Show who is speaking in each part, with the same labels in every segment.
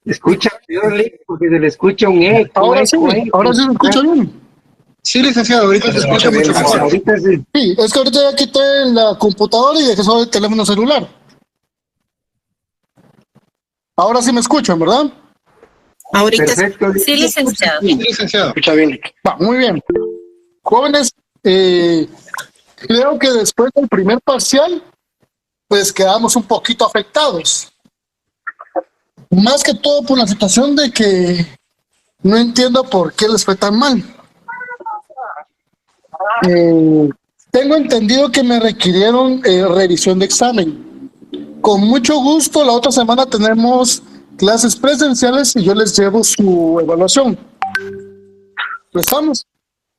Speaker 1: Escucha, señor Lee, porque se le escucha un eco,
Speaker 2: Ahora sí se escucha bien.
Speaker 3: Sí, licenciado, ahorita se escucha mucho mejor.
Speaker 1: Ahorita sí.
Speaker 2: Sí, es que ahorita ya quité la computadora y dejé solo el teléfono celular. Ahora sí me escuchan, ¿verdad?
Speaker 4: Ahorita
Speaker 1: Perfecto.
Speaker 4: sí, licenciado.
Speaker 3: Sí, licenciado.
Speaker 1: Escucha bien.
Speaker 2: Va, muy bien. Jóvenes, creo que después del primer parcial, pues quedamos un poquito afectados. Más que todo por la situación de que no entiendo por qué les fue tan mal. Tengo entendido que me requirieron revisión de examen. Con mucho gusto, la otra semana tenemos clases presenciales y yo les llevo su evaluación. ¿Estamos?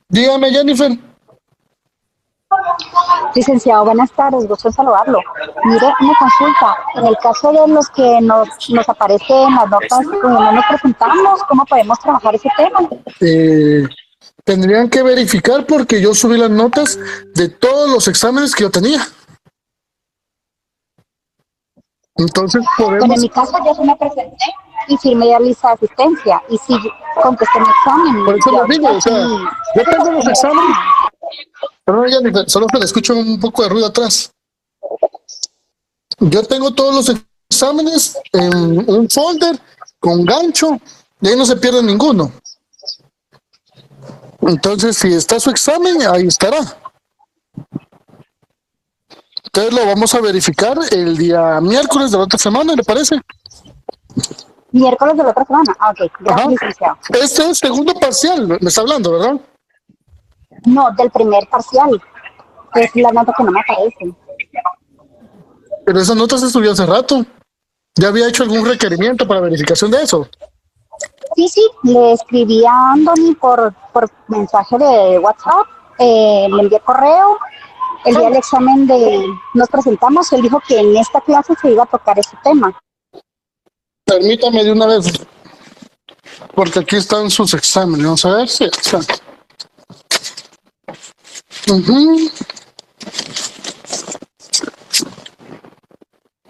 Speaker 2: Dígame, Jennifer.
Speaker 5: Licenciado, buenas tardes, gusto en saludarlo. Mire, una consulta. En el caso de los que nos aparece en las notas, como no nos presentamos, ¿cómo podemos trabajar ese tema?
Speaker 2: Tendrían que verificar porque yo subí las notas de todos los exámenes que yo tenía. Entonces
Speaker 5: Bueno, en
Speaker 2: podemos...
Speaker 5: mi caso yo sí me presenté y firmé la lista de asistencia y sí contesté mi examen.
Speaker 2: Por eso
Speaker 5: Y
Speaker 2: les digo,
Speaker 5: ahorita
Speaker 2: o sea,
Speaker 5: sí-
Speaker 2: yo tengo los exámenes. Perdón, Jennifer, solo se le escucha un poco de ruido atrás. Yo tengo todos los exámenes en un folder con gancho y ahí no se pierde ninguno. Entonces, si está su examen, ahí estará. Entonces lo vamos a verificar el día miércoles de la otra semana, ¿le parece?
Speaker 5: Miércoles de la otra semana. Ah, ok, gracias,
Speaker 2: Ajá.
Speaker 5: licenciado.
Speaker 2: Este es segundo parcial, me está hablando, ¿verdad?
Speaker 5: No, del primer parcial. Es la nota que no me aparece.
Speaker 2: Pero esa nota se subió hace rato. ¿Ya había hecho algún requerimiento para verificación de eso?
Speaker 5: Sí, le escribí a Anthony por mensaje de WhatsApp, le envié correo, el día del examen nos presentamos, él dijo que en esta clase se iba a tocar ese tema.
Speaker 2: Permítame de una vez, porque aquí están sus exámenes. Vamos a ver si están.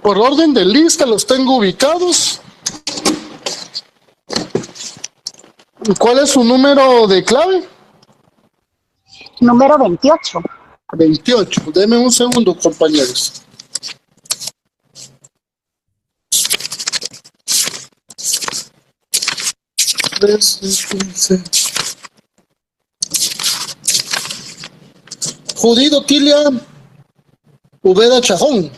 Speaker 2: Por orden de lista los tengo ubicados. ¿Cuál es su número de clave?
Speaker 5: Número 28.
Speaker 2: 28. Deme un segundo, compañeros. Judith Tilia Ubeda Chajón.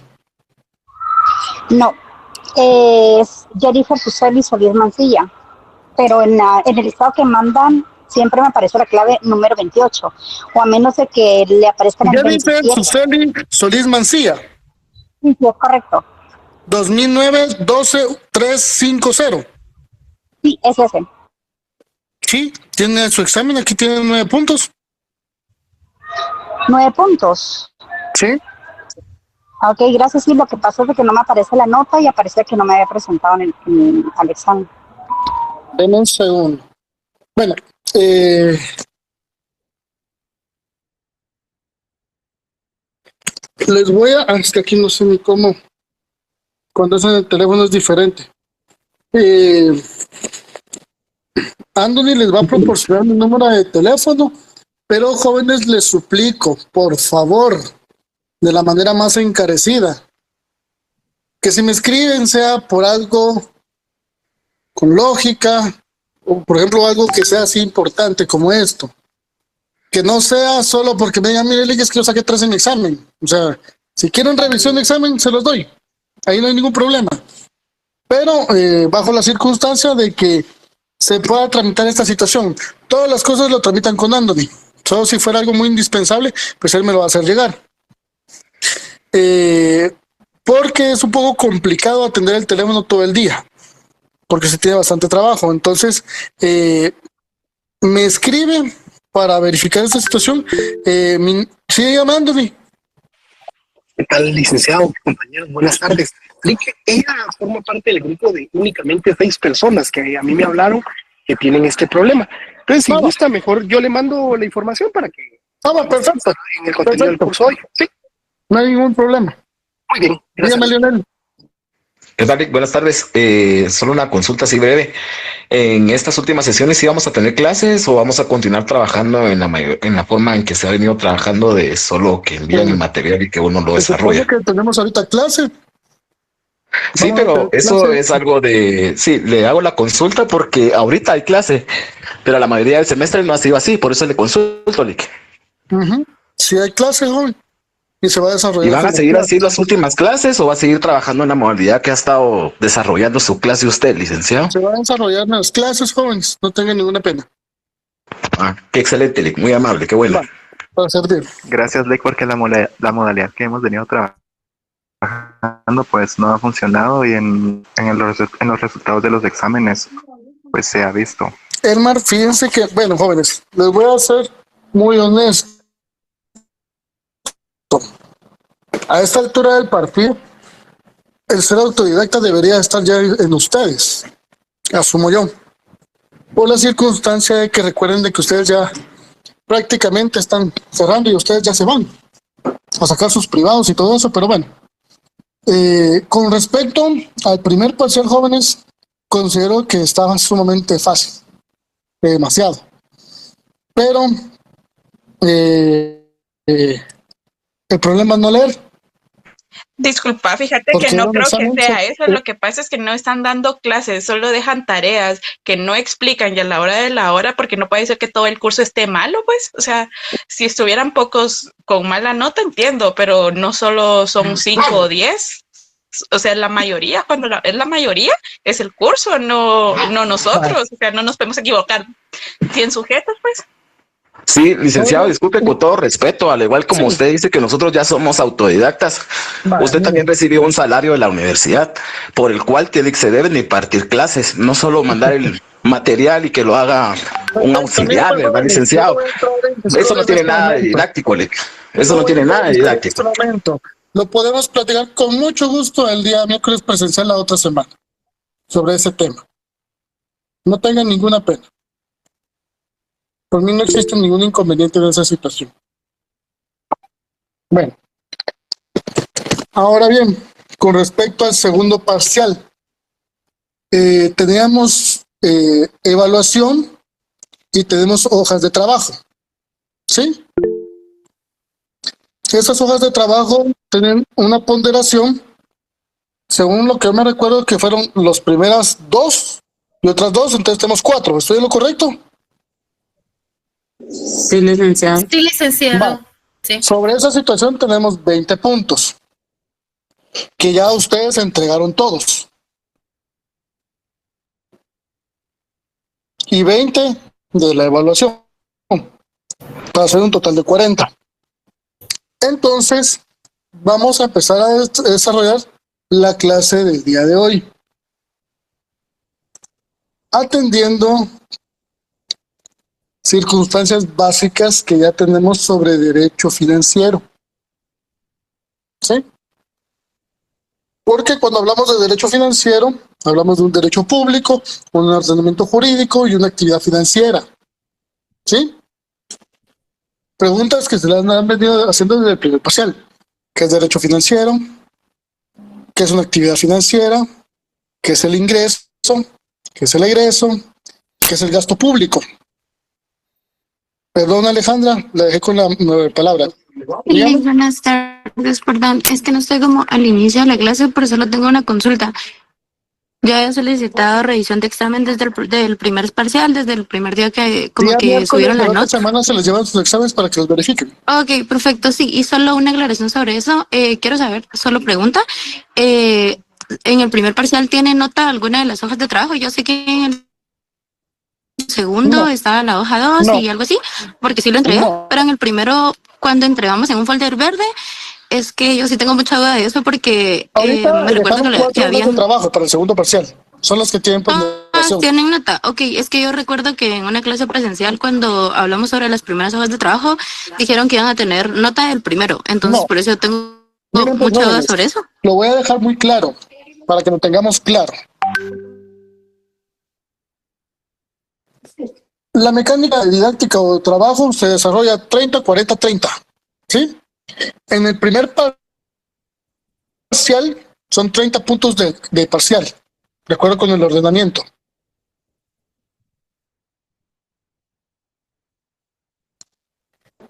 Speaker 5: No, es Jennifer Suseli Solís Mancilla, pero en el listado que mandan siempre me aparece la clave número 28, o a menos de que le aparezcan el
Speaker 2: Jennifer
Speaker 5: 27.
Speaker 2: Suseli Solís Mancilla.
Speaker 5: Sí, es correcto.
Speaker 2: 2009-12-350.
Speaker 5: Sí, es ese.
Speaker 2: Sí, tiene su examen, aquí tiene 9 puntos.
Speaker 5: 9 puntos.
Speaker 2: Sí.
Speaker 5: Ok, gracias. Sí, lo que pasa es que no me aparece la nota y aparece que no me había presentado al examen.
Speaker 2: Deme un segundo. Bueno, les voy a... Es que aquí no sé ni cómo. Cuando es en el teléfono es diferente. Anthony les va a proporcionar mi número de teléfono, pero jóvenes les suplico, por favor, de la manera más encarecida, que si me escriben sea por algo con lógica, o por ejemplo algo que sea así importante como esto. Que no sea solo porque me digan, mire, es que yo saqué 3 en mi examen. O sea, si quieren revisión de examen, se los doy. Ahí no hay ningún problema. Pero bajo la circunstancia de que se pueda tramitar esta situación. Todas las cosas lo tramitan con Anthony. Solo si fuera algo muy indispensable, pues él me lo va a hacer llegar. Porque es un poco complicado atender el teléfono todo el día, porque se tiene bastante trabajo. Entonces, me escribe para verificar esta situación. Sigue llamándome.
Speaker 6: ¿Qué tal, licenciado? Compañeros, buenas tardes. Ella forma parte del grupo de únicamente 6 personas que a mí me hablaron que tienen este problema. Entonces, si gusta, mejor yo le mando la información para que...
Speaker 2: Perfecto.
Speaker 6: En el contenido del curso hoy. Sí.
Speaker 2: No hay ningún problema.
Speaker 6: Muy bien.
Speaker 2: Dígame, Lionel.
Speaker 7: ¿Qué tal, Rick? Buenas tardes. Solo una consulta así breve. En estas últimas sesiones, ¿sí vamos a tener clases o vamos a continuar trabajando en la forma en que se ha venido trabajando de solo que envían el material y que uno lo
Speaker 2: Se supone
Speaker 7: desarrolla?
Speaker 2: que tenemos ahorita clase.
Speaker 7: Sí,
Speaker 2: Vamos a
Speaker 7: pero
Speaker 2: tener
Speaker 7: eso
Speaker 2: clase.
Speaker 7: es algo de... Sí, le hago la consulta porque ahorita hay clase, pero la mayoría del semestre no ha sido así, por eso le consulto, Rick.
Speaker 2: Ujú. Si hay clase hoy y se va a
Speaker 7: ¿Y
Speaker 2: desarrollar
Speaker 7: van a
Speaker 2: como
Speaker 7: seguir así
Speaker 2: clase.
Speaker 7: las últimas clases o va a seguir trabajando en la modalidad que ha estado desarrollando su clase usted, licenciado?
Speaker 2: Se van a desarrollar las clases, jóvenes. No tengan ninguna pena.
Speaker 7: Ah, qué excelente, Lick, muy amable, qué bueno.
Speaker 2: Va, para servir.
Speaker 8: Gracias, Lake, porque la modalidad que hemos venido trabajando pues no ha funcionado y en los resultados de los exámenes pues se ha visto.
Speaker 2: Elmar, fíjense que, bueno, jóvenes, les voy a ser muy honesto. A esta altura del partido, el ser autodidacta debería estar ya en ustedes, asumo yo. Por la circunstancia de que recuerden de que ustedes ya prácticamente están cerrando y ustedes ya se van a sacar sus privados y todo eso, pero bueno. Con respecto al primer parcial, jóvenes, considero que estaba sumamente fácil, demasiado. Pero el problema es no leer.
Speaker 4: Disculpa, fíjate
Speaker 2: Porque
Speaker 4: que
Speaker 2: era
Speaker 4: no
Speaker 2: un
Speaker 4: creo que
Speaker 2: examen
Speaker 4: sea eso. Lo que pasa es que no están dando clases, solo dejan tareas que no explican y a la hora de la hora, porque no puede ser que todo el curso esté malo, pues. O sea, si estuvieran pocos con mala nota, entiendo, pero no solo son 5 o 10. O sea, la mayoría, es la mayoría, es el curso, no nosotros. O sea, no nos podemos equivocar 100 sujetos, pues.
Speaker 7: Sí, licenciado, disculpe con todo respeto, al igual como usted dice que nosotros ya somos autodidactas, usted también recibió un salario de la universidad por el cual tiene que se deben impartir clases, no solo mandar el material y que lo haga un auxiliar, ¿verdad, licenciado? Eso no tiene nada de didáctico, eso no tiene nada de didáctico.
Speaker 2: Momento. Lo podemos platicar con mucho gusto el día miércoles presencial la otra semana sobre ese tema. No tengan ninguna pena. Por mí no existe ningún inconveniente en esa situación. Bueno, ahora bien, con respecto al segundo parcial, teníamos evaluación y tenemos hojas de trabajo. ¿Sí? Esas hojas de trabajo tienen una ponderación, según lo que yo me recuerdo que fueron las primeras 2 y otras 2, entonces tenemos 4. ¿Estoy en lo correcto?
Speaker 9: Sí, licenciado. Sí, licenciado.
Speaker 2: Va.
Speaker 9: Sí.
Speaker 2: Sobre esa situación tenemos 20 puntos, que ya ustedes entregaron todos. Y 20 de la evaluación, para hacer un total de 40. Entonces, vamos a empezar a desarrollar la clase del día de hoy, atendiendo circunstancias básicas que ya tenemos sobre derecho financiero. ¿Sí? Porque cuando hablamos de derecho financiero, hablamos de un derecho público, un ordenamiento jurídico y una actividad financiera. ¿Sí? Preguntas que se las han venido haciendo desde el primer parcial. ¿Qué es derecho financiero? ¿Qué es una actividad financiera? ¿Qué es el ingreso? ¿Qué es el egreso? ¿Qué es el gasto público? Perdón, Alejandra, la dejé con la palabra.
Speaker 9: Sí, buenas tardes, perdón, es que no estoy como al inicio de la clase, por eso tengo una consulta. Yo he solicitado revisión de examen desde el primer parcial, desde el primer día que como que subieron la nota.
Speaker 2: Semana se les llevan sus exámenes para que los verifiquen.
Speaker 9: Ok, perfecto, sí, y solo una aclaración sobre eso. Quiero saber, solo pregunta, en el primer parcial ¿tiene nota alguna de las hojas de trabajo? Yo sé que en el segundo estaba la hoja 2 y algo así, porque sí lo entregué, pero en el primero, cuando entregamos en un folder verde, es que yo sí tengo mucha duda de eso porque me recuerdo que había
Speaker 2: trabajo para el segundo parcial. Son los que tienen ponderación.
Speaker 9: Tienen nota. Ok, es que yo recuerdo que en una clase presencial cuando hablamos sobre las primeras hojas de trabajo dijeron que iban a tener nota del primero. Entonces por eso yo tengo mucha duda sobre eso.
Speaker 2: Lo voy a dejar muy claro para que lo tengamos claro. La mecánica didáctica o de trabajo se desarrolla 30, 40, 30. ¿Sí? En el primer parcial Son 30 puntos de parcial, de acuerdo con el ordenamiento.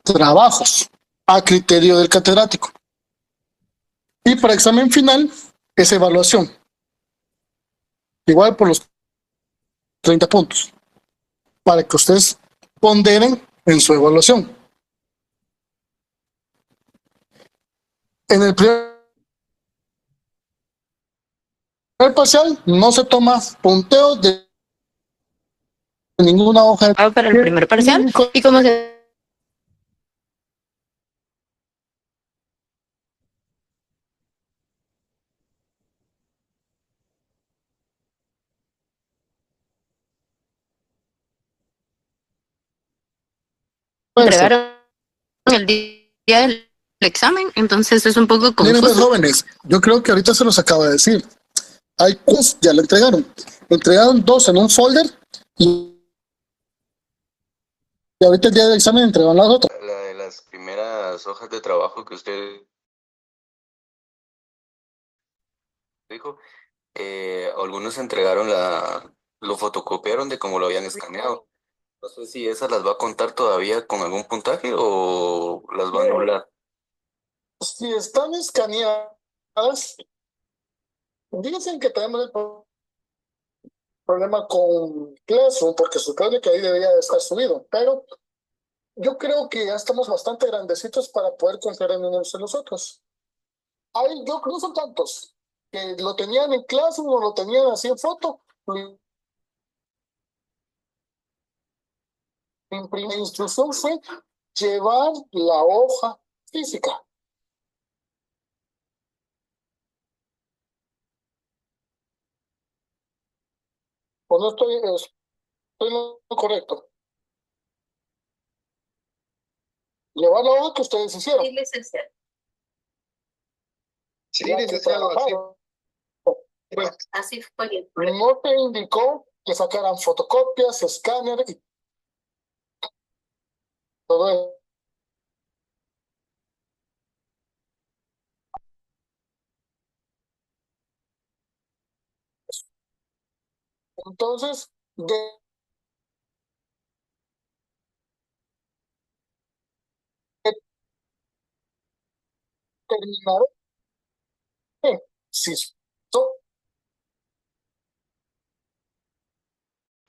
Speaker 2: Trabajos a criterio del catedrático. Y para examen final es evaluación. Igual por los 30 puntos. Para que ustedes ponderen en su evaluación. En el primer parcial no se toma punteo de ninguna hoja.
Speaker 9: Para el primer parcial. Y como se entregaron el día del examen, entonces es un poco
Speaker 2: Miren, pues,
Speaker 9: confuso.
Speaker 2: jóvenes, yo creo que ahorita se los acaba de decir. Hay cosas, ya lo entregaron. Entregaron 2 en un folder y ahorita el día del examen entregaron las otras.
Speaker 10: La de las primeras hojas de trabajo que usted dijo, algunos entregaron lo fotocopiaron de como lo habían escaneado. No sé si esas las va a contar todavía con algún puntaje o las va a anular.
Speaker 2: Si están escaneadas, dicen que tenemos el problema con Classroom, porque supone que ahí debería de estar subido, pero yo creo que ya estamos bastante grandecitos para poder confiar en unos en los otros. Yo no son tantos que lo tenían en Classroom o lo tenían así en foto. La instrucción fue llevar la hoja física. ¿O no estoy en lo correcto? Llevar la hoja que ustedes hicieron.
Speaker 11: Sí, licenciado.
Speaker 3: Sí, licenciado, así.
Speaker 11: Así fue.
Speaker 2: No te indicó que sacaran fotocopias, escáner y todo eso. Entonces, terminaré. Si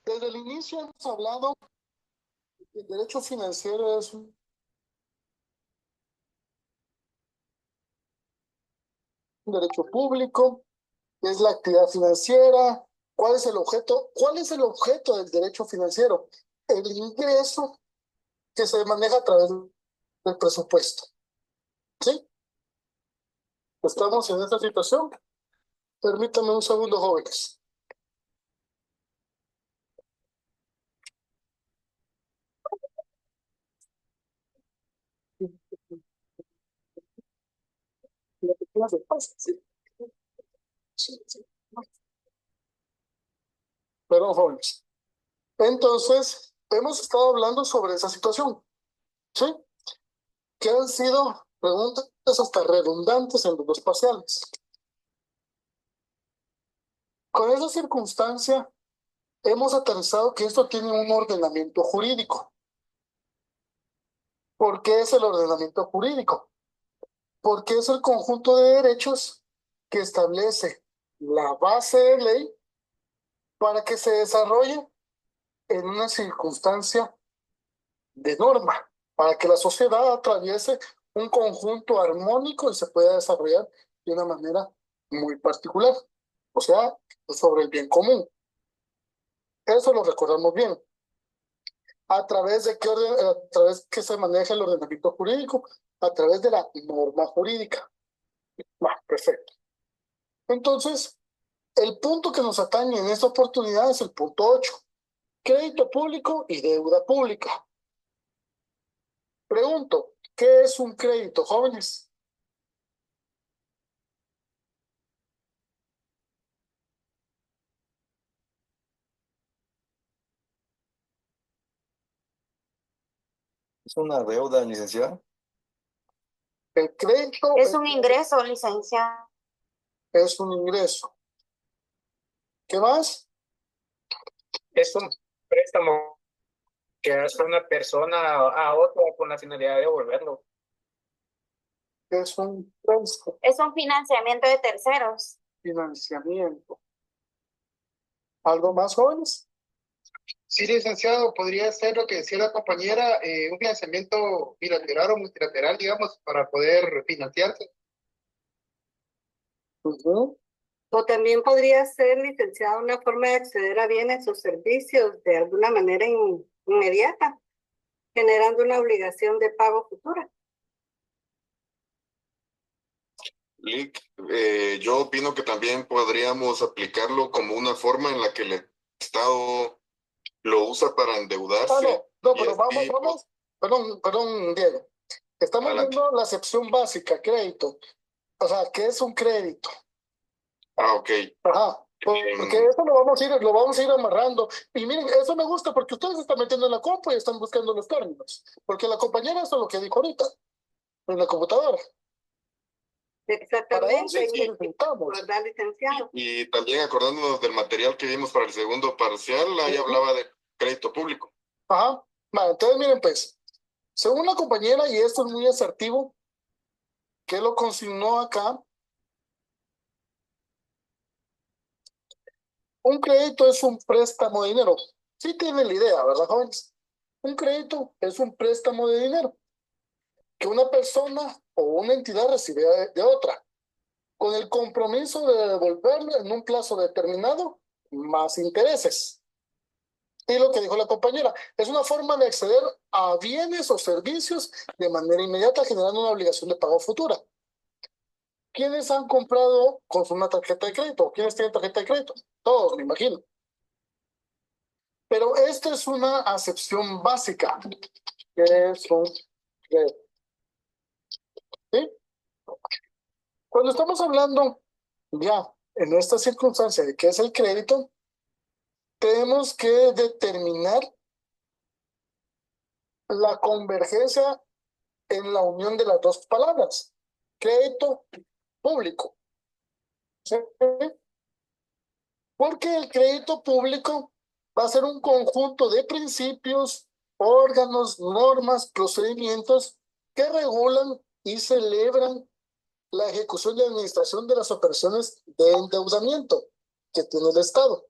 Speaker 2: desde el inicio hemos hablado que el derecho financiero es un derecho público, es la actividad financiera. ¿Cuál es el objeto? ¿Cuál es el objeto del derecho financiero? El ingreso que se maneja a través del presupuesto. ¿Sí? Estamos en esta situación. Permítanme un segundo, jóvenes. Perdón, jóvenes. Entonces, hemos estado hablando sobre esa situación, ¿sí? Que han sido preguntas hasta redundantes en los dos parciales. Con esa circunstancia, hemos aterrizado que esto tiene un ordenamiento jurídico. ¿Por qué es el ordenamiento jurídico? Porque es el conjunto de derechos que establece la base de ley para que se desarrolle en una circunstancia de norma, para que la sociedad atraviese un conjunto armónico y se pueda desarrollar de una manera muy particular, o sea, sobre el bien común. Eso lo recordamos bien. ¿A través de qué orden? A través que se maneja el ordenamiento jurídico, a través de la norma jurídica. Perfecto. Entonces, el punto que nos atañe en esta oportunidad es el punto 8. Crédito público y deuda pública. Pregunto, ¿qué es un crédito, jóvenes?
Speaker 10: ¿Es una deuda, licenciado?
Speaker 2: El crédito
Speaker 11: Es un ingreso, licenciado.
Speaker 2: es un ingreso. ¿Qué más?
Speaker 1: Es un préstamo que hace una persona a otra con la finalidad de devolverlo.
Speaker 2: Es un préstamo,
Speaker 11: Es un financiamiento de terceros.
Speaker 2: financiamiento. ¿Algo más, jóvenes?
Speaker 3: Sí, licenciado, podría ser lo que decía la compañera, un financiamiento bilateral o multilateral, digamos, para poder financiarse.
Speaker 2: Ujú.
Speaker 12: O también podría ser, licenciado, una forma de acceder a bienes o servicios de alguna manera inmediata, generando una obligación de pago futura.
Speaker 13: Lick, yo opino que también podríamos aplicarlo como una forma en la que el Estado lo usa para endeudarse.
Speaker 2: No,
Speaker 13: y
Speaker 2: pero
Speaker 13: así,
Speaker 2: vamos, perdón, Diego. Estamos
Speaker 13: Adelante.
Speaker 2: viendo la acepción básica, crédito. O sea, ¿qué es un crédito?
Speaker 13: Ok.
Speaker 2: Ajá. Porque eso lo vamos a ir amarrando. Y miren, eso me gusta porque ustedes se están metiendo en la compu y están buscando los términos. Porque la compañera eso es lo que dijo ahorita, en la computadora.
Speaker 12: Exactamente.
Speaker 2: ¿Verdad,
Speaker 12: licenciado?
Speaker 13: Y también acordándonos del material que vimos para el segundo parcial, ahí hablaba de crédito público.
Speaker 2: Ajá. Vale, entonces miren pues, según la compañera, y esto es muy asertivo, que lo consignó acá, un crédito es un préstamo de dinero. Sí tienen la idea, ¿verdad, jóvenes? Un crédito es un préstamo de dinero que una persona o una entidad recibe de otra, con el compromiso de devolverlo en un plazo determinado, más intereses. Y lo que dijo la compañera, es una forma de acceder a bienes o servicios de manera inmediata, generando una obligación de pago futura. ¿Quiénes han comprado con una tarjeta de crédito? ¿Quiénes tienen tarjeta de crédito? Todos, me imagino. Pero esta es una acepción básica, que es un crédito. ¿Sí? Cuando estamos hablando ya en esta circunstancia de qué es el crédito, tenemos que determinar la convergencia en la unión de las dos palabras, crédito público. ¿Sí? Porque el crédito público va a ser un conjunto de principios, órganos, normas, procedimientos que regulan y celebran la ejecución y administración de las operaciones de endeudamiento que tiene el Estado,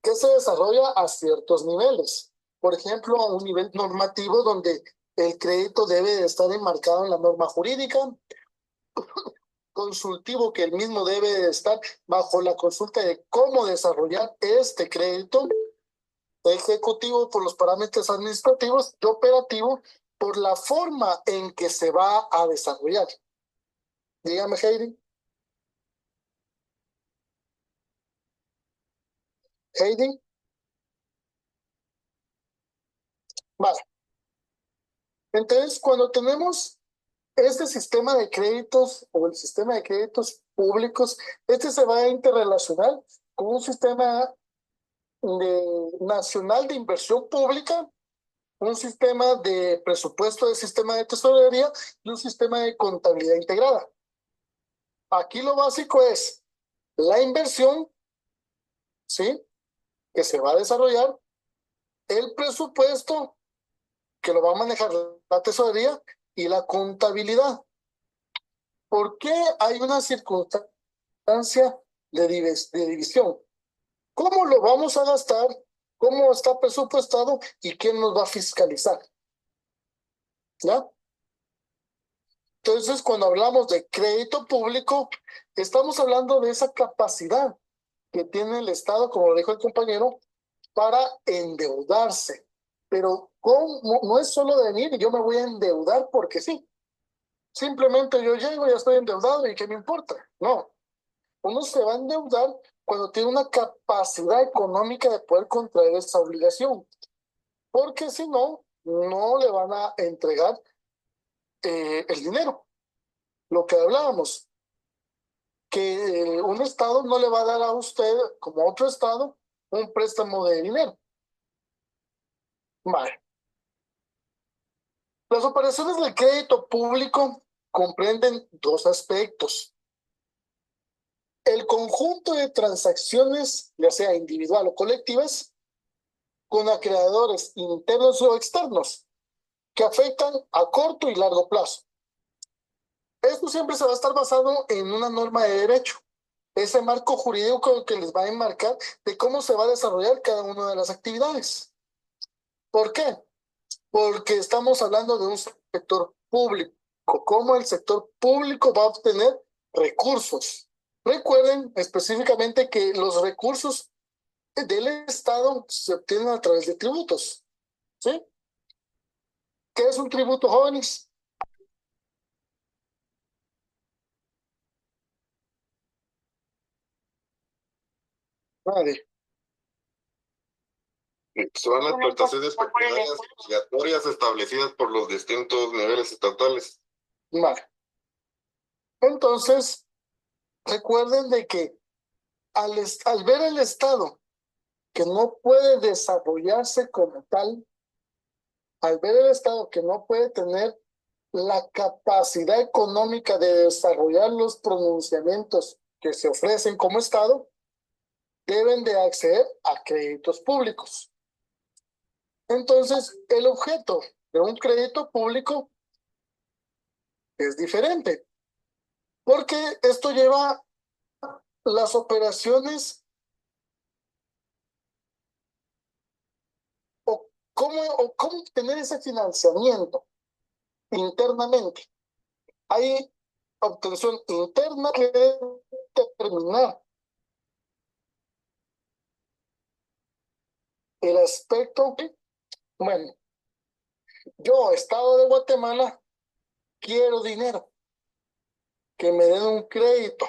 Speaker 2: que se desarrolla a ciertos niveles. Por ejemplo, a un nivel normativo donde el crédito debe de estar enmarcado en la norma jurídica, consultivo que el mismo debe de estar bajo la consulta de cómo desarrollar este crédito, ejecutivo por los parámetros administrativos y operativo por la forma en que se va a desarrollar. Dígame, Heidi. Heidi. Vale. Entonces, cuando tenemos este sistema de créditos o el sistema de créditos públicos, este se va a interrelacionar con un sistema nacional de inversión pública, un sistema de presupuesto del sistema de tesorería y un sistema de contabilidad integrada. Aquí lo básico es la inversión, ¿sí?, que se va a desarrollar, el presupuesto que lo va a manejar la tesorería y la contabilidad. ¿Por qué hay una circunstancia de división? ¿Cómo lo vamos a gastar? ¿Cómo está presupuestado? ¿Y quién nos va a fiscalizar? ¿Ya? Entonces, cuando hablamos de crédito público, estamos hablando de esa capacidad que tiene el Estado, como lo dijo el compañero, para endeudarse. Pero no es solo de venir y yo me voy a endeudar porque sí. Simplemente yo llego y ya estoy endeudado y ¿qué me importa? No. Uno se va a endeudar cuando tiene una capacidad económica de poder contraer esa obligación. Porque si no, no le van a entregar el dinero. Lo que hablábamos, que un Estado no le va a dar a usted, como a otro Estado, un préstamo de dinero. Vale. Las operaciones del crédito público comprenden dos aspectos. el conjunto de transacciones, ya sea individual o colectivas, con acreedores internos o externos, que afectan a corto y largo plazo. Esto siempre se va a estar basado en una norma de derecho, ese marco jurídico que les va a enmarcar de cómo se va a desarrollar cada una de las actividades. ¿Por qué? Porque estamos hablando de un sector público, cómo el sector público va a obtener recursos. Recuerden específicamente que los recursos del Estado se obtienen a través de tributos. ¿Sí? ¿Qué es un tributo, jóvenes? Nadie.
Speaker 13: Son las prestaciones pecuniarias obligatorias establecidas por los distintos niveles estatales.
Speaker 2: Vale. Entonces, recuerden de que al ver el Estado que no puede desarrollarse como tal, al ver el Estado que no puede tener la capacidad económica de desarrollar los pronunciamientos que se ofrecen como Estado, deben de acceder a créditos públicos. Entonces, el objeto de un crédito público es diferente, porque esto lleva las operaciones o cómo obtener ese financiamiento internamente. Hay obtención interna que debe determinar el aspecto. Bueno, yo, Estado de Guatemala, quiero dinero, que me den un crédito.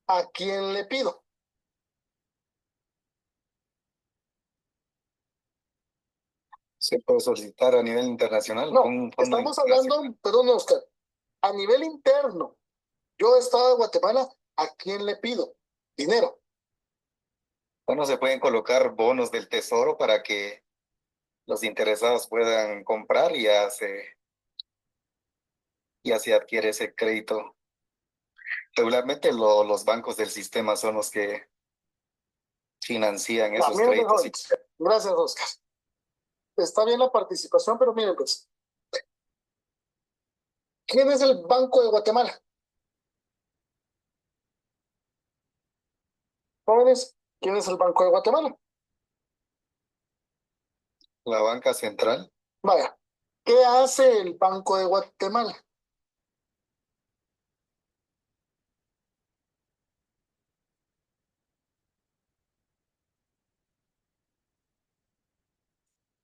Speaker 2: ¿A quién le pido?
Speaker 14: Se puede solicitar a nivel internacional.
Speaker 2: No,
Speaker 14: con un fondo
Speaker 2: estamos hablando, perdón, Oscar, a nivel interno. Yo, Estado de Guatemala, ¿a quién le pido? Dinero.
Speaker 14: Bueno, se pueden colocar bonos del tesoro para que los interesados puedan comprar y ya se adquiere ese crédito. Regularmente los bancos del sistema son los que financian esos
Speaker 2: Miren,
Speaker 14: créditos.
Speaker 2: jóvenes. Gracias, Oscar. Está bien la participación, pero miren, pues, ¿quién es el Banco de Guatemala? Jóvenes, ¿quién es el Banco de Guatemala?
Speaker 14: La banca central.
Speaker 2: Vaya, ¿qué hace el Banco de Guatemala?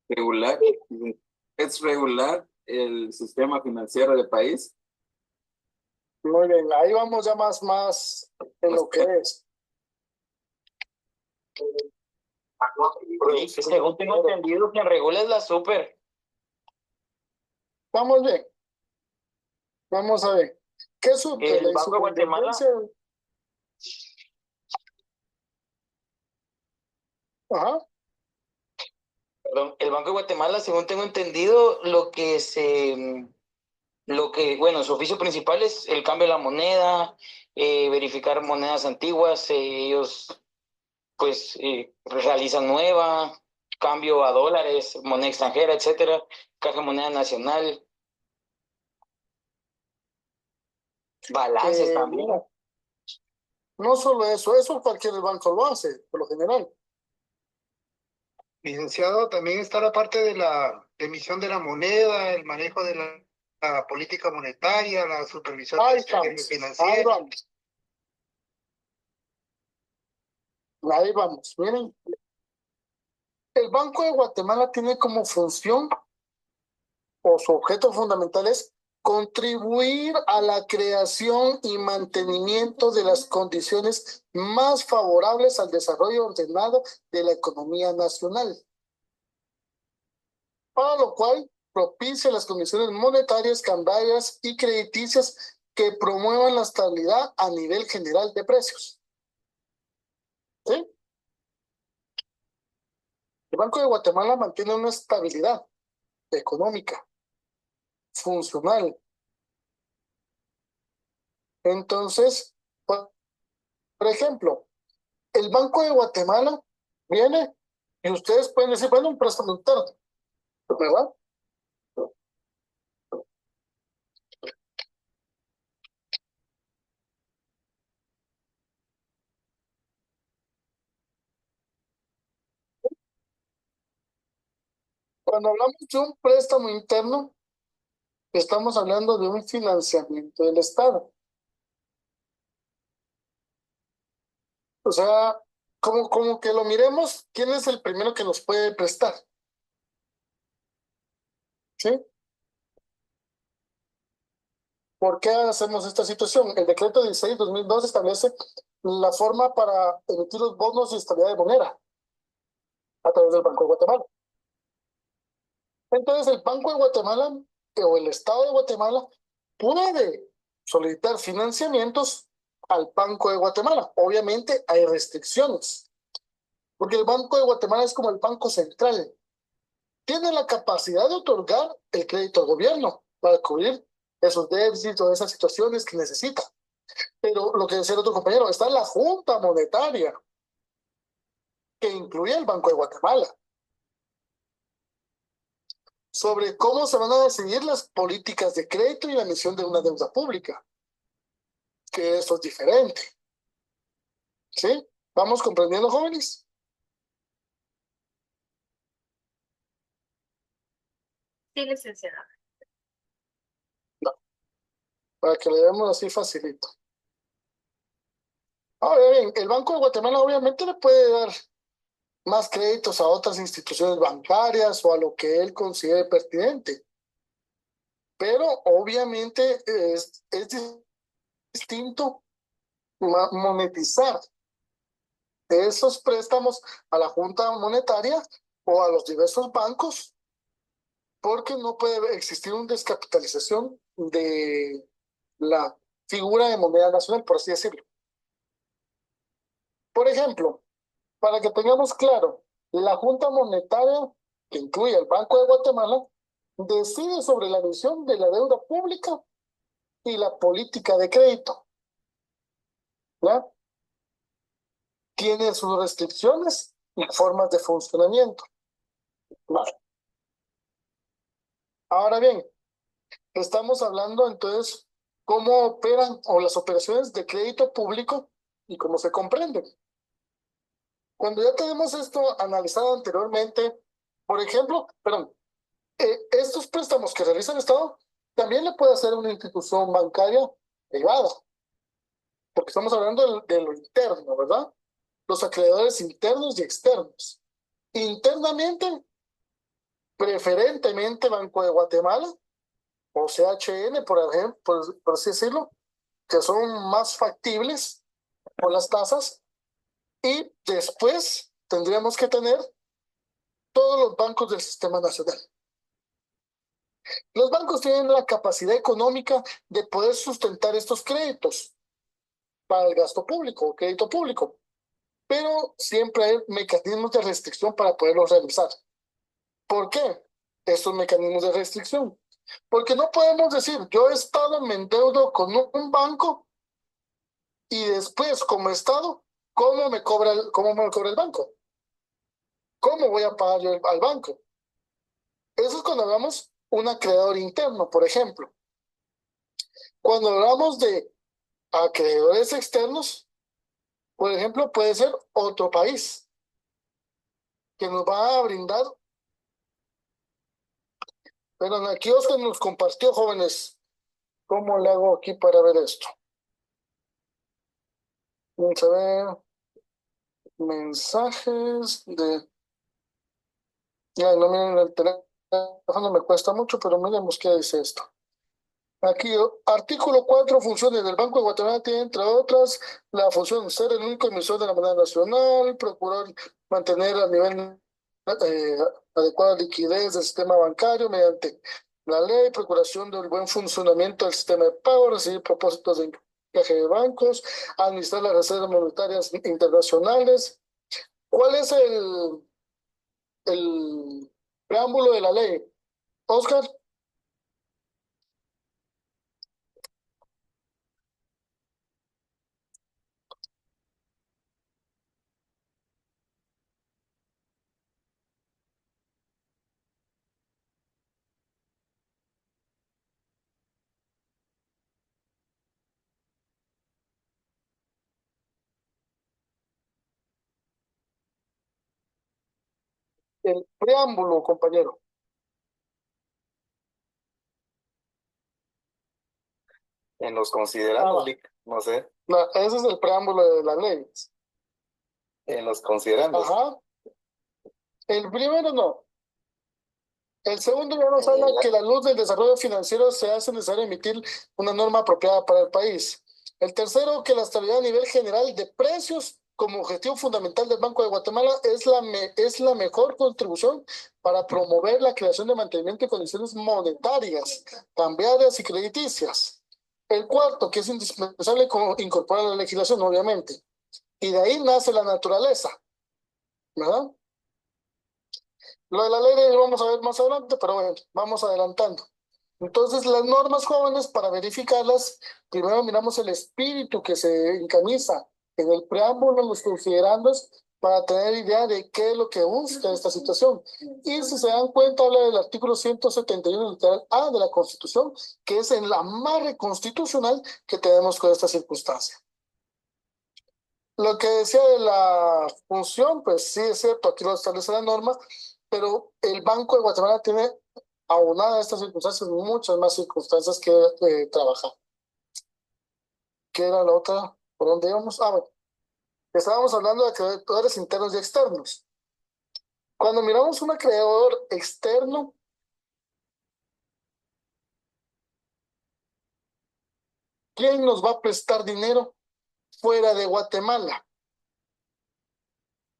Speaker 15: Regular, es regular el sistema financiero del país.
Speaker 2: Muy bien, ahí vamos ya más en lo que es.
Speaker 16: Según tengo entendido, quien regula es la super.
Speaker 2: Vamos bien. Vamos a ver. ¿Qué super?
Speaker 16: El Banco de Guatemala.
Speaker 2: Ajá.
Speaker 16: Perdón, el Banco de Guatemala, según tengo entendido, bueno, su oficio principal es el cambio de la moneda, verificar monedas antiguas, ellos pues realizan nueva, cambio a dólares, moneda extranjera, etcétera, caja de moneda nacional, balances también.
Speaker 2: No solo eso cualquier banco lo hace, por lo general.
Speaker 3: Licenciado, también está la parte de la emisión de la moneda, el manejo de la política monetaria, la supervisión financiera.
Speaker 2: Ahí vamos, miren. El Banco de Guatemala tiene como función o su objeto fundamental es contribuir a la creación y mantenimiento de las condiciones más favorables al desarrollo ordenado de la economía nacional, para lo cual propicia las condiciones monetarias, cambiarias y crediticias que promuevan la estabilidad a nivel general de precios. ¿Sí? El Banco de Guatemala mantiene una estabilidad económica, funcional. Entonces, Por ejemplo, el Banco de Guatemala viene y ustedes pueden decir, bueno, un préstamo interno, ¿verdad? Cuando hablamos de un préstamo interno, estamos hablando de un financiamiento del Estado. O sea, como que lo miremos, ¿quién es el primero que nos puede prestar? ¿Sí? ¿Por qué hacemos esta situación? El decreto 16/2002 establece la forma para emitir los bonos y estabilidad de moneda a través del Banco de Guatemala. Entonces, el Banco de Guatemala o el Estado de Guatemala puede solicitar financiamientos al Banco de Guatemala. Obviamente hay restricciones, porque el Banco de Guatemala es como el Banco Central. Tiene la capacidad de otorgar el crédito al gobierno para cubrir esos déficits o esas situaciones que necesita. Pero lo que decía el otro compañero, está la Junta Monetaria, que incluye el Banco de Guatemala, sobre cómo se van a decidir las políticas de crédito y la emisión de una deuda pública, que eso es diferente. ¿Sí? ¿Vamos comprendiendo, jóvenes?
Speaker 11: Sí, licenciada.
Speaker 2: No, para que le demos así facilito. Ahora bien, el Banco de Guatemala obviamente le puede dar más créditos a otras instituciones bancarias o a lo que él considere pertinente. Pero obviamente es distinto monetizar esos préstamos a la Junta Monetaria o a los diversos bancos, porque no puede existir una descapitalización de la figura de moneda nacional, por así decirlo. Por ejemplo, para que tengamos claro, la Junta Monetaria, que incluye el Banco de Guatemala, decide sobre la emisión de la deuda pública y la política de crédito. ¿Ya? Tiene sus restricciones y formas de funcionamiento. Vale. Ahora bien, estamos hablando entonces cómo operan o las operaciones de crédito público y cómo se comprenden. Cuando ya tenemos esto analizado anteriormente, por ejemplo, estos préstamos que realiza el Estado también le puede hacer una institución bancaria privada, porque estamos hablando de lo interno, ¿verdad? Los acreedores internos y externos. Internamente, preferentemente Banco de Guatemala o CHN, por ejemplo, por así decirlo, que son más factibles por las tasas, y después tendríamos que tener todos los bancos del sistema nacional. Los bancos tienen la capacidad económica de poder sustentar estos créditos para el gasto público o crédito público, pero siempre hay mecanismos de restricción para poderlos realizar. ¿Por qué estos mecanismos de restricción? Porque no podemos decir, yo Estado me endeudo con un banco y después como Estado, ¿cómo me cobra el banco? ¿Cómo voy a pagar yo al banco? Eso es cuando hablamos un acreedor interno, por ejemplo. Cuando hablamos de acreedores externos, por ejemplo, puede ser otro país que nos va a brindar. Pero aquí Oscar nos compartió, jóvenes, cómo le hago aquí para ver esto. Vamos a ver mensajes de... Ya, no miren el teléfono, me cuesta mucho, pero miremos qué dice esto. Aquí, artículo 4, funciones del Banco de Guatemala tiene, entre otras, la función de ser el único emisor de la moneda nacional, procurar mantener a nivel adecuada liquidez del sistema bancario mediante la ley, procuración del buen funcionamiento del sistema de pago, recibir propósitos de encaje de bancos, administrar las reservas monetarias internacionales. ¿Cuál es el preámbulo de la ley? Oscar. el preámbulo, compañero.
Speaker 14: En los considerados,
Speaker 2: Ah,
Speaker 14: Lick, no sé,
Speaker 2: no, ese es el preámbulo de la ley.
Speaker 14: en los considerandos.
Speaker 2: Ajá. El primero no. El segundo ya nos habla que la luz del desarrollo financiero se hace necesario emitir una norma apropiada para el país. El tercero, que la estabilidad a nivel general de precios como objetivo fundamental del Banco de Guatemala es la mejor contribución para promover la creación de mantenimiento de condiciones monetarias, cambiarias y crediticias. El cuarto, que es indispensable incorporar a la legislación, obviamente. Y de ahí nace la naturaleza, ¿verdad? Lo de la ley lo vamos a ver más adelante, pero bueno, vamos adelantando. Entonces, las normas jóvenes, para verificarlas, primero miramos el espíritu que se encamisa en el preámbulo, en los considerandos, para tener idea de qué es lo que busca esta situación. Y si se dan cuenta, habla del artículo 171 literal A de la Constitución, que es el amarre constitucional que tenemos con esta circunstancia. Lo que decía de la función, pues sí es cierto, aquí lo establece la norma, pero el Banco de Guatemala tiene, aunada a estas circunstancias, muchas más circunstancias que trabajar. ¿Qué era la otra? ¿Por dónde íbamos? Ah, bueno, estábamos hablando de acreedores internos y externos. Cuando miramos un acreedor externo, ¿quién nos va a prestar dinero fuera de Guatemala?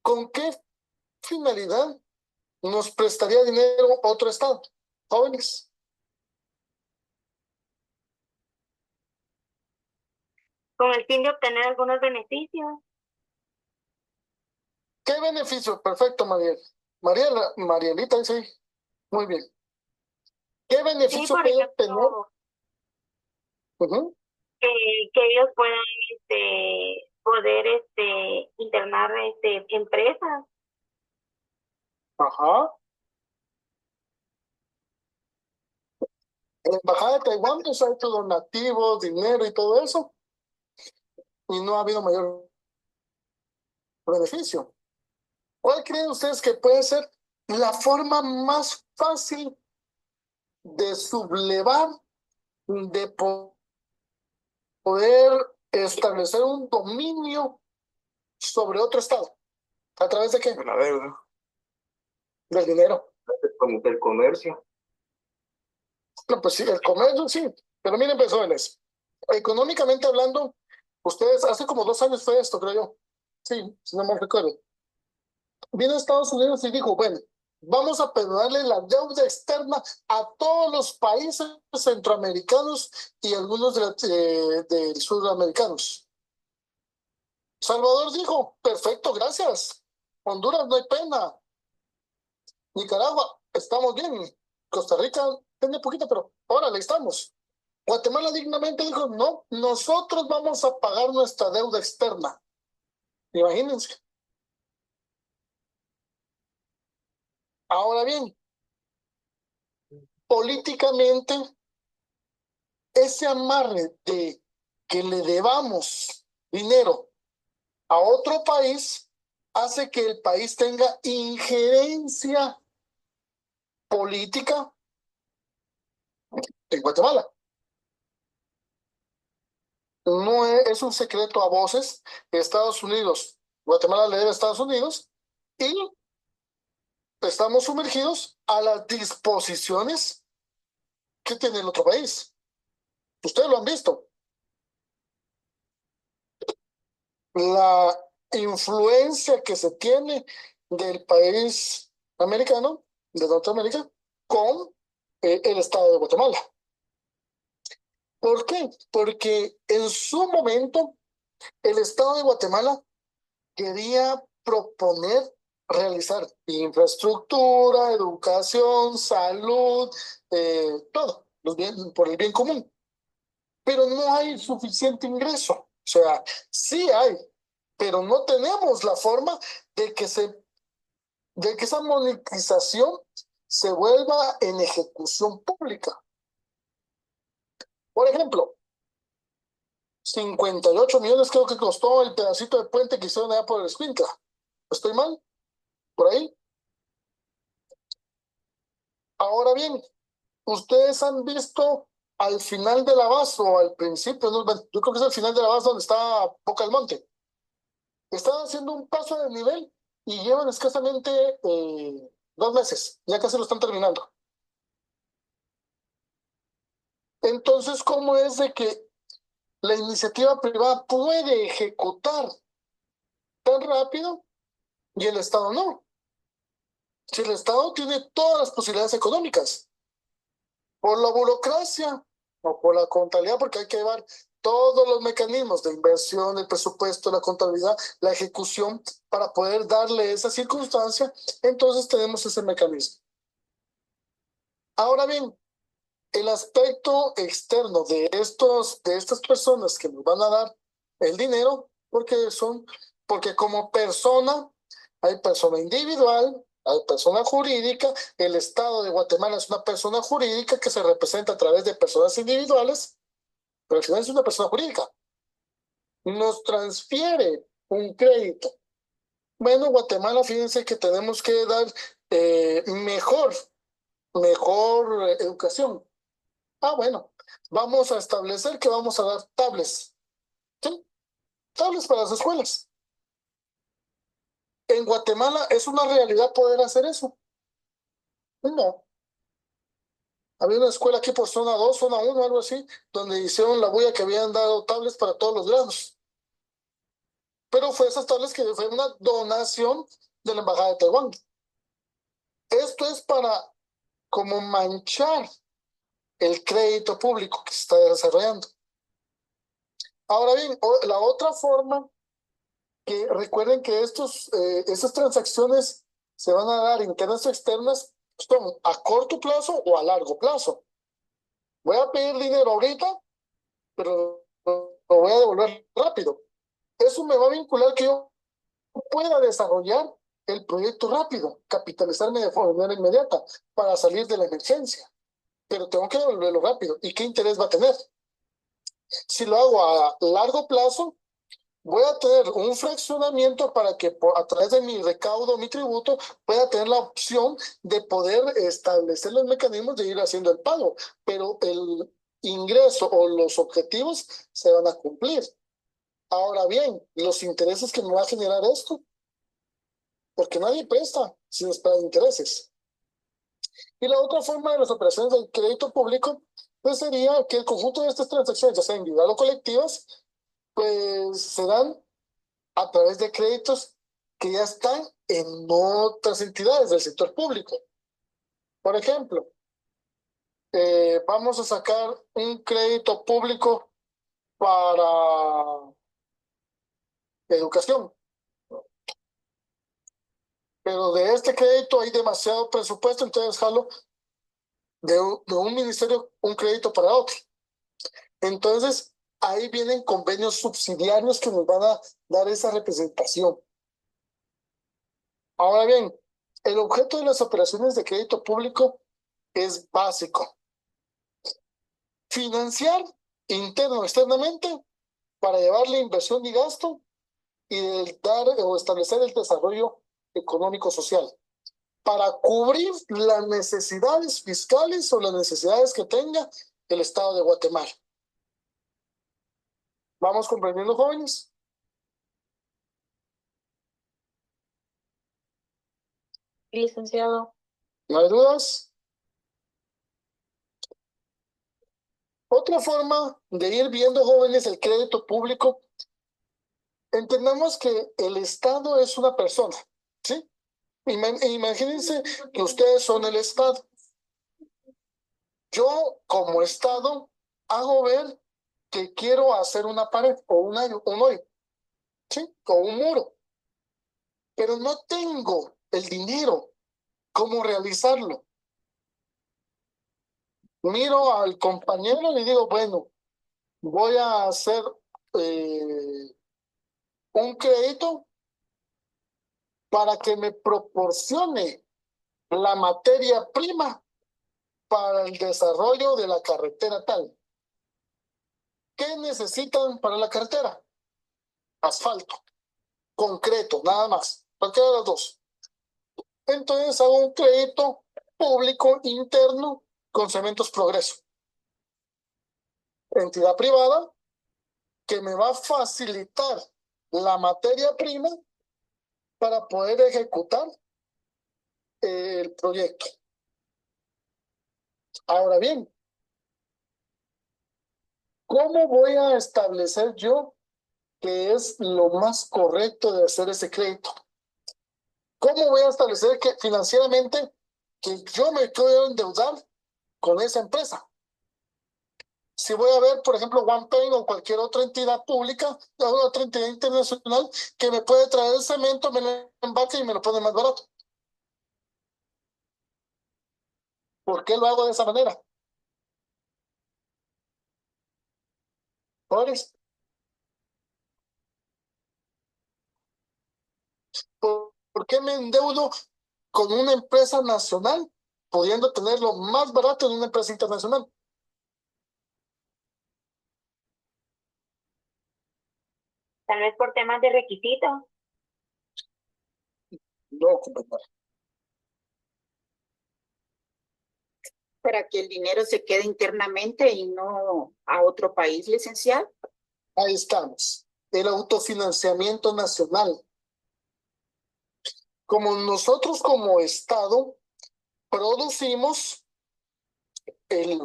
Speaker 2: ¿Con qué finalidad nos prestaría dinero otro estado? Jóvenes.
Speaker 11: Con el fin de obtener algunos beneficios.
Speaker 2: ¿Qué beneficio? Perfecto, Marielita, sí. Muy bien. ¿Qué beneficio
Speaker 11: por
Speaker 2: puede
Speaker 11: ejemplo,
Speaker 2: tener?
Speaker 11: Que ellos puedan poder internar empresas.
Speaker 2: Ajá. En la Embajada de Taiwán nos ha hecho donativos, dinero y todo eso, y no ha habido mayor beneficio. ¿Cuál creen ustedes que puede ser la forma más fácil de sublevar, de poder establecer un dominio sobre otro estado? ¿A través de qué?
Speaker 14: La deuda.
Speaker 2: Del dinero.
Speaker 14: Como del comercio.
Speaker 2: No, pues sí, el comercio sí, pero miren, pues, jóvenes, económicamente hablando, ustedes, hace como 2 años fue esto, creo yo, sí, si no me recuerdo, vino a Estados Unidos y dijo, bueno, vamos a perdonarle la deuda externa a todos los países centroamericanos y algunos de sudamericanos. Salvador dijo, perfecto, gracias. Honduras, no hay pena. Nicaragua, estamos bien. Costa Rica, tiene poquito, pero órale, estamos. Guatemala dignamente dijo, no, nosotros vamos a pagar nuestra deuda externa. Imagínense. Ahora bien, políticamente, ese amarre de que le debamos dinero a otro país hace que el país tenga injerencia política en Guatemala. No es un secreto a voces. Estados Unidos, Guatemala le debe a Estados Unidos y estamos sumergidos a las disposiciones que tiene el otro país. Ustedes lo han visto. La influencia que se tiene del país americano, de Norteamérica, con el estado de Guatemala. ¿Por qué? Porque en su momento el estado de Guatemala quería proponer realizar infraestructura, educación, salud, todo, por el bien común. Pero no hay suficiente ingreso. O sea, sí hay, pero no tenemos la forma de que esa monetización se vuelva en ejecución pública. Por ejemplo, 58 millones creo que costó el pedacito de puente que hicieron allá por el Escuintla. ¿Estoy mal? ¿Por ahí? Ahora bien, ustedes han visto al final de la base o al principio, ¿no? Yo creo que es al final de la base donde está Boca del Monte. Están haciendo un paso de nivel y llevan escasamente 2 meses, ya casi lo están terminando. Entonces, ¿cómo es de que la iniciativa privada puede ejecutar tan rápido y el Estado no? Si el Estado tiene todas las posibilidades económicas, por la burocracia o por la contabilidad, porque hay que llevar todos los mecanismos de inversión, el presupuesto, la contabilidad, la ejecución, para poder darle esa circunstancia, entonces tenemos ese mecanismo. Ahora bien, el aspecto externo de estas personas que nos van a dar el dinero, porque como persona, hay persona individual, hay persona jurídica, el Estado de Guatemala es una persona jurídica que se representa a través de personas individuales, pero al final es una persona jurídica. Nos transfiere un crédito. Bueno, Guatemala, fíjense que tenemos que dar mejor educación. Bueno, vamos a establecer que vamos a dar tablets. ¿Sí? Tablets para las escuelas. ¿En Guatemala es una realidad poder hacer eso? No. Había una escuela aquí por zona 2, zona 1, algo así, donde hicieron la bulla que habían dado tablets para todos los grados. Pero fue esas tablets que fue una donación de la Embajada de Taiwán. Esto es para como manchar el crédito público que se está desarrollando. Ahora bien, la otra forma, que recuerden que estas transacciones se van a dar internas o externas, son a corto plazo o a largo plazo. Voy a pedir dinero ahorita, pero lo voy a devolver rápido. Eso me va a vincular que yo pueda desarrollar el proyecto rápido, capitalizarme de manera inmediata para salir de la emergencia. Pero tengo que devolverlo rápido. ¿Y qué interés va a tener? Si lo hago a largo plazo, voy a tener un fraccionamiento para que a través de mi recaudo, mi tributo, pueda tener la opción de poder establecer los mecanismos de ir haciendo el pago. Pero el ingreso o los objetivos se van a cumplir. Ahora bien, los intereses que me va a generar esto, porque nadie presta sin esperar intereses. Y la otra forma de las operaciones del crédito público, pues sería que el conjunto de estas transacciones, ya sean individuales o colectivas, pues se dan a través de créditos que ya están en otras entidades del sector público. Por ejemplo, vamos a sacar un crédito público para educación. Pero de este crédito hay demasiado presupuesto, entonces jalo de un ministerio un crédito para otro. Entonces, ahí vienen convenios subsidiarios que nos van a dar esa representación. Ahora bien, el objeto de las operaciones de crédito público es básico. Financiar interno o externamente para llevarle inversión y gasto y dar o establecer el desarrollo económico-social para cubrir las necesidades fiscales o las necesidades que tenga el Estado de Guatemala. ¿Vamos comprendiendo, jóvenes?
Speaker 11: Licenciado.
Speaker 2: ¿No hay dudas? Otra forma de ir viendo, jóvenes, el crédito público, entendamos que el Estado es una persona, ¿sí? Imagínense que ustedes son el Estado. Yo, como Estado, hago ver que quiero hacer una pared o un hoyo, ¿sí? O un muro. Pero no tengo el dinero. ¿Cómo realizarlo? Miro al compañero y le digo, bueno, voy a hacer un crédito para que me proporcione la materia prima para el desarrollo de la carretera tal. ¿Qué necesitan para la carretera? Asfalto, concreto, nada más. Cualquiera de las dos. Entonces hago un crédito público interno con Cementos Progreso. Entidad privada que me va a facilitar la materia prima para poder ejecutar el proyecto. Ahora bien, ¿cómo voy a establecer yo que es lo más correcto de hacer ese crédito? ¿Cómo voy a establecer que financieramente que yo me quiero endeudar con esa empresa? Si voy a ver, por ejemplo, OnePay o cualquier otra entidad pública, o otra entidad internacional que me puede traer el cemento, me lo embarca y me lo pone más barato. ¿Por qué lo hago de esa manera? ¿Por qué me endeudo con una empresa nacional, pudiendo tenerlo más barato en una empresa internacional?
Speaker 11: Tal vez por temas de requisitos.
Speaker 2: No, compañero.
Speaker 17: Para que el dinero se quede internamente y no a otro país, licenciado.
Speaker 2: Ahí estamos. El autofinanciamiento nacional. Como nosotros como Estado producimos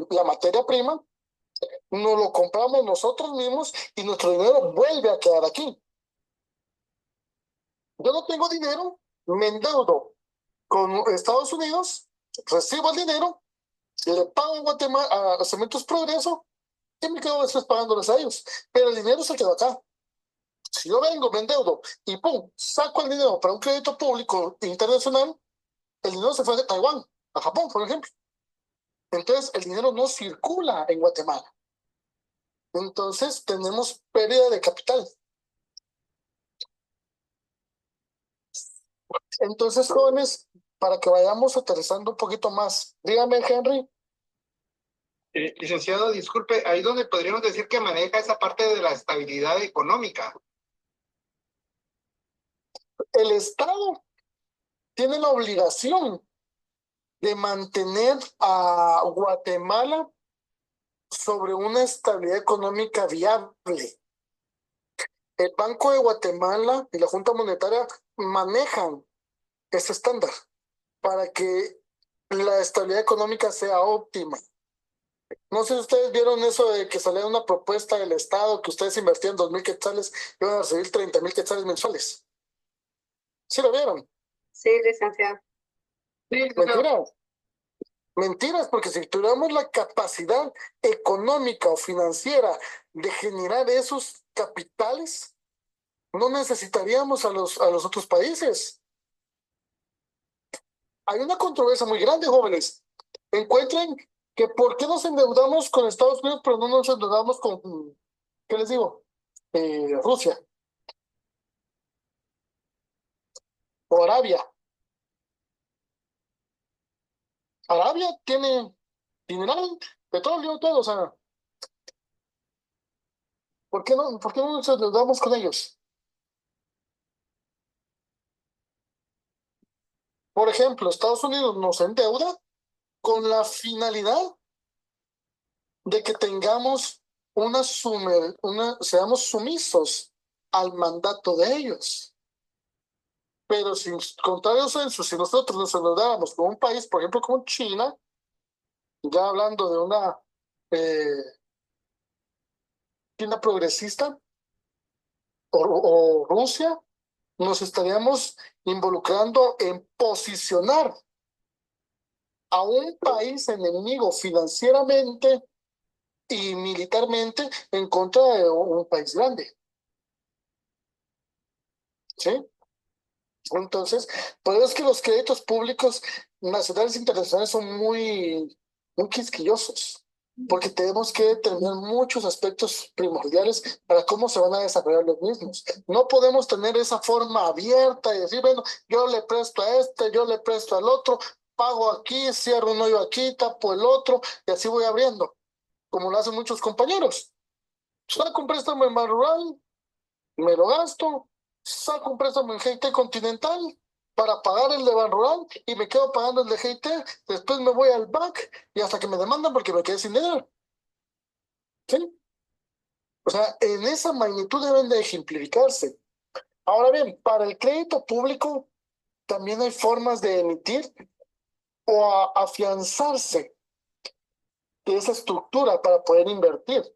Speaker 2: la materia prima, nos lo compramos nosotros mismos y nuestro dinero vuelve a quedar aquí. Yo no tengo dinero, me endeudo con Estados Unidos, recibo el dinero, le pago a Guatemala, a Cementos Progreso, y me quedo después pagándoles a ellos. Pero el dinero se quedó acá. Si yo vengo, me endeudo y pum, saco el dinero para un crédito público internacional, el dinero se fue a Taiwán, a Japón, por ejemplo. Entonces, el dinero no circula en Guatemala. Entonces, tenemos pérdida de capital. Entonces, jóvenes, para que vayamos aterrizando un poquito más, dígame, Henry.
Speaker 3: Licenciado, disculpe, ahí donde podríamos decir que maneja esa parte de la estabilidad económica.
Speaker 2: El Estado tiene la obligación de mantener a Guatemala sobre una estabilidad económica viable. El Banco de Guatemala y la Junta Monetaria manejan ese estándar para que la estabilidad económica sea óptima. No sé si ustedes vieron eso de que salía una propuesta del Estado que ustedes invertían 2,000 quetzales y iban a recibir 30,000 quetzales mensuales. ¿Sí lo vieron?
Speaker 12: Sí, licenciado.
Speaker 3: Sí,
Speaker 2: Mentiras. Mentiras, porque si tuviéramos la capacidad económica o financiera de generar esos capitales, no necesitaríamos a los otros países. Hay una controversia muy grande, jóvenes. Encuentren que por qué nos endeudamos con Estados Unidos, pero no nos endeudamos con, ¿qué les digo? Rusia o Arabia. Arabia tiene mineral, petróleo, todo, o sea, ¿por qué no nos endeudamos con ellos? Por ejemplo, Estados Unidos nos endeuda con la finalidad de que tengamos seamos sumisos al mandato de ellos. Pero si contrario a eso, si nosotros nos endeudáramos con un país, por ejemplo, como China, ya hablando de una China progresista, o Rusia, nos estaríamos involucrando en posicionar a un país enemigo financieramente y militarmente en contra de un país grande. ¿Sí? Entonces, por eso es que los créditos públicos nacionales e internacionales son muy quisquillosos, porque tenemos que tener muchos aspectos primordiales para cómo se van a desarrollar los mismos. No podemos tener esa forma abierta y decir, bueno, yo le presto a este, yo le presto al otro, pago aquí, cierro un hoyo aquí, tapo el otro, y así voy abriendo, como lo hacen muchos compañeros. Saco un préstamo en Ban Rural, me lo gasto, saco un préstamo en GT Continental, para pagar el de Banrural y me quedo pagando el de GIT, después me voy al BAC y hasta que me demandan porque me quedé sin dinero. ¿Sí? O sea, en esa magnitud deben de ejemplificarse. Ahora bien, para el crédito público también hay formas de emitir o afianzarse de esa estructura para poder invertir.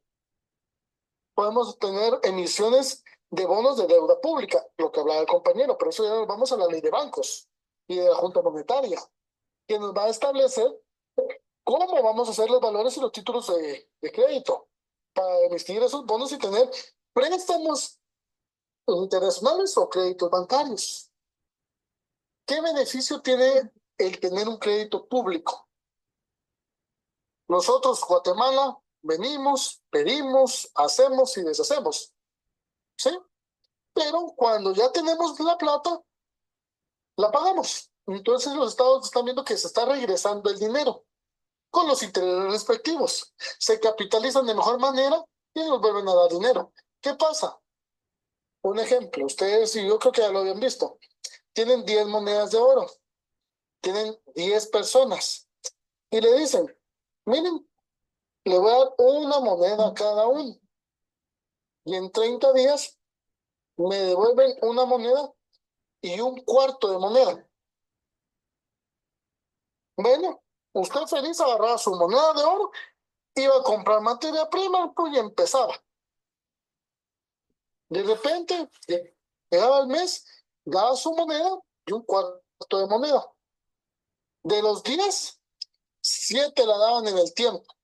Speaker 2: Podemos tener emisiones de bonos de deuda pública, lo que hablaba el compañero, pero eso ya nos vamos a la ley de bancos y de la Junta Monetaria, que nos va a establecer cómo vamos a hacer los valores y los títulos de crédito para emitir esos bonos y tener préstamos internacionales o créditos bancarios. ¿Qué beneficio tiene el tener un crédito público? Nosotros, Guatemala, venimos, pedimos, hacemos y deshacemos. ¿Sí? Pero cuando ya tenemos la plata, la pagamos. Entonces los estados están viendo que se está regresando el dinero con los intereses respectivos. Se capitalizan de mejor manera y nos vuelven a dar dinero. ¿Qué pasa? Un ejemplo, ustedes y yo creo que ya lo habían visto. Tienen 10 monedas de oro. Tienen 10 personas. Y le dicen, miren, le voy a dar una moneda a cada uno. Y en 30 días me devuelven una moneda y un cuarto de moneda. Bueno, usted feliz agarraba su moneda de oro, iba a comprar materia prima pues, y empezaba. De repente, llegaba el mes, daba su moneda y un cuarto de moneda. De los 10, 7 la daban en el tiempo.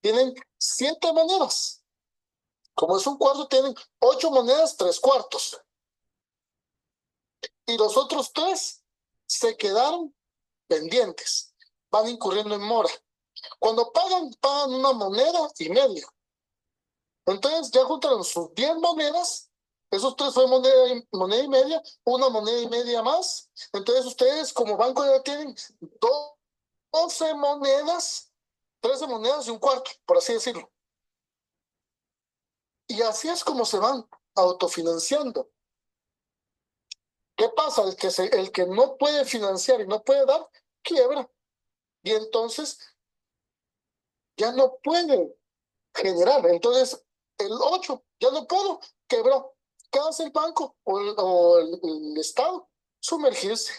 Speaker 2: Tienen 7 monedas. Como es un cuarto, tienen 8 monedas, 3 cuartos. Y los otros 3 se quedaron pendientes. Van incurriendo en mora. Cuando pagan una moneda y media. Entonces ya juntaron sus 10 monedas. Esos 3 fue moneda y media, una moneda y media más. Entonces ustedes como banco ya tienen 12 monedas, 13 monedas y un cuarto, por así decirlo. Y así es como se van autofinanciando. ¿Qué pasa? El que no puede financiar y no puede dar, quiebra. Y entonces ya no puede generar. Entonces el 8 ya no puedo, quebró. ¿Qué hace el banco o el Estado? Sumergirse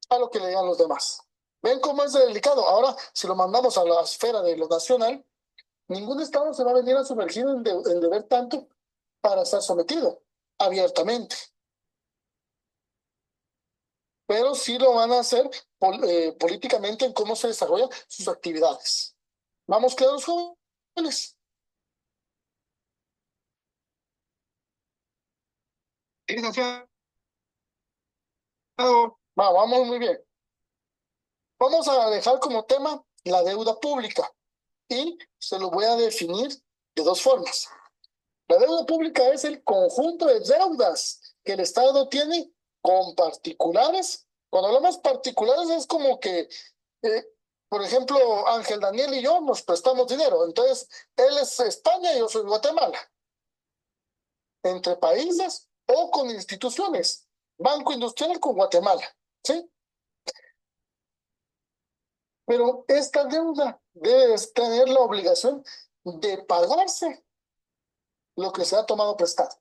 Speaker 2: a lo que le digan los demás. ¿Ven cómo es delicado? Ahora, si lo mandamos a la esfera de lo nacional, ningún Estado se va a venir a sumergir en deber tanto para estar sometido abiertamente. Pero sí lo van a hacer políticamente en cómo se desarrollan sus actividades. ¿Vamos claros, jóvenes?
Speaker 3: Sí, licenciado.
Speaker 2: Vamos muy bien. Vamos a dejar como tema la deuda pública y se lo voy a definir de 2 formas. La deuda pública es el conjunto de deudas que el Estado tiene con particulares. Cuando hablamos particulares es como que, por ejemplo, Ángel Daniel y yo nos prestamos dinero. Entonces, él es España y yo soy Guatemala. Entre países o con instituciones. Banco Industrial con Guatemala. ¿Sí? Pero esta deuda debe tener la obligación de pagarse lo que se ha tomado prestado.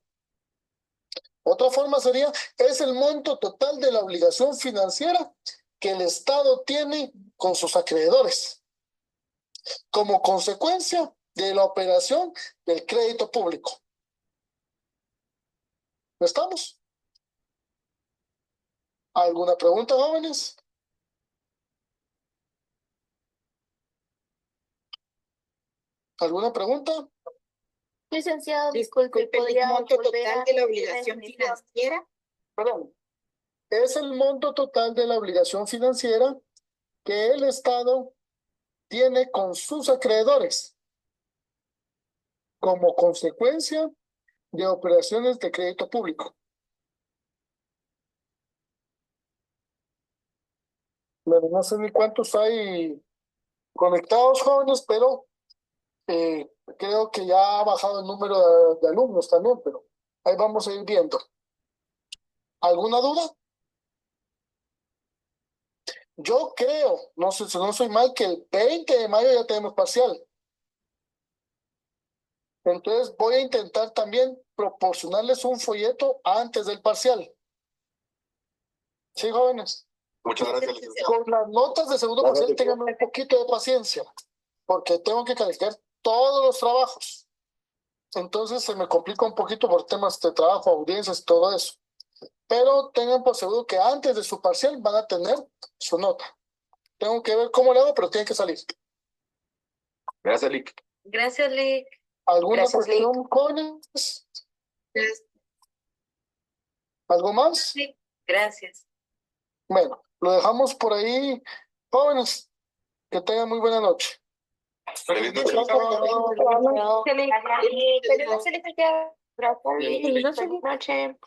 Speaker 2: Otra forma sería, es el monto total de la obligación financiera que el Estado tiene con sus acreedores, como consecuencia de la operación del crédito público. ¿No estamos? ¿Alguna pregunta, jóvenes? ¿Alguna pregunta?
Speaker 11: Licenciado,
Speaker 17: Disculpe,
Speaker 11: disculpe,
Speaker 17: el
Speaker 11: ¿podría
Speaker 17: monto
Speaker 11: volver
Speaker 17: total
Speaker 11: a
Speaker 17: de la
Speaker 11: repetir
Speaker 17: obligación
Speaker 11: definición?
Speaker 17: financiera.
Speaker 2: Perdón. Es el monto total de la obligación financiera que el Estado tiene con sus acreedores como consecuencia de operaciones de crédito público. Bueno, no sé ni cuántos hay conectados, jóvenes, pero creo que ya ha bajado el número de alumnos también, pero ahí vamos a ir viendo. ¿Alguna duda? Yo creo, no sé si no soy mal, que el 20 de mayo ya tenemos parcial. Entonces voy a intentar también proporcionarles un folleto antes del parcial. Sí, jóvenes.
Speaker 13: Muchas gracias, licenciado.
Speaker 2: Con las notas de segundo parcial tengan un poquito de paciencia, porque tengo que calificar todos los trabajos. Entonces se me complica un poquito por temas de trabajo, audiencias y todo eso. Pero tengan por seguro que antes de su parcial van a tener su nota. Tengo que ver cómo le hago, pero tiene que salir.
Speaker 13: Gracias, Lick.
Speaker 11: Gracias, Lick.
Speaker 2: ¿Alguna
Speaker 11: Gracias,
Speaker 2: cuestión, jóvenes? ¿Algo más?
Speaker 11: Sí, gracias.
Speaker 2: Bueno, lo dejamos por ahí. Jóvenes, que tengan muy buena noche.
Speaker 13: Feliz noche.
Speaker 11: Feliz noche.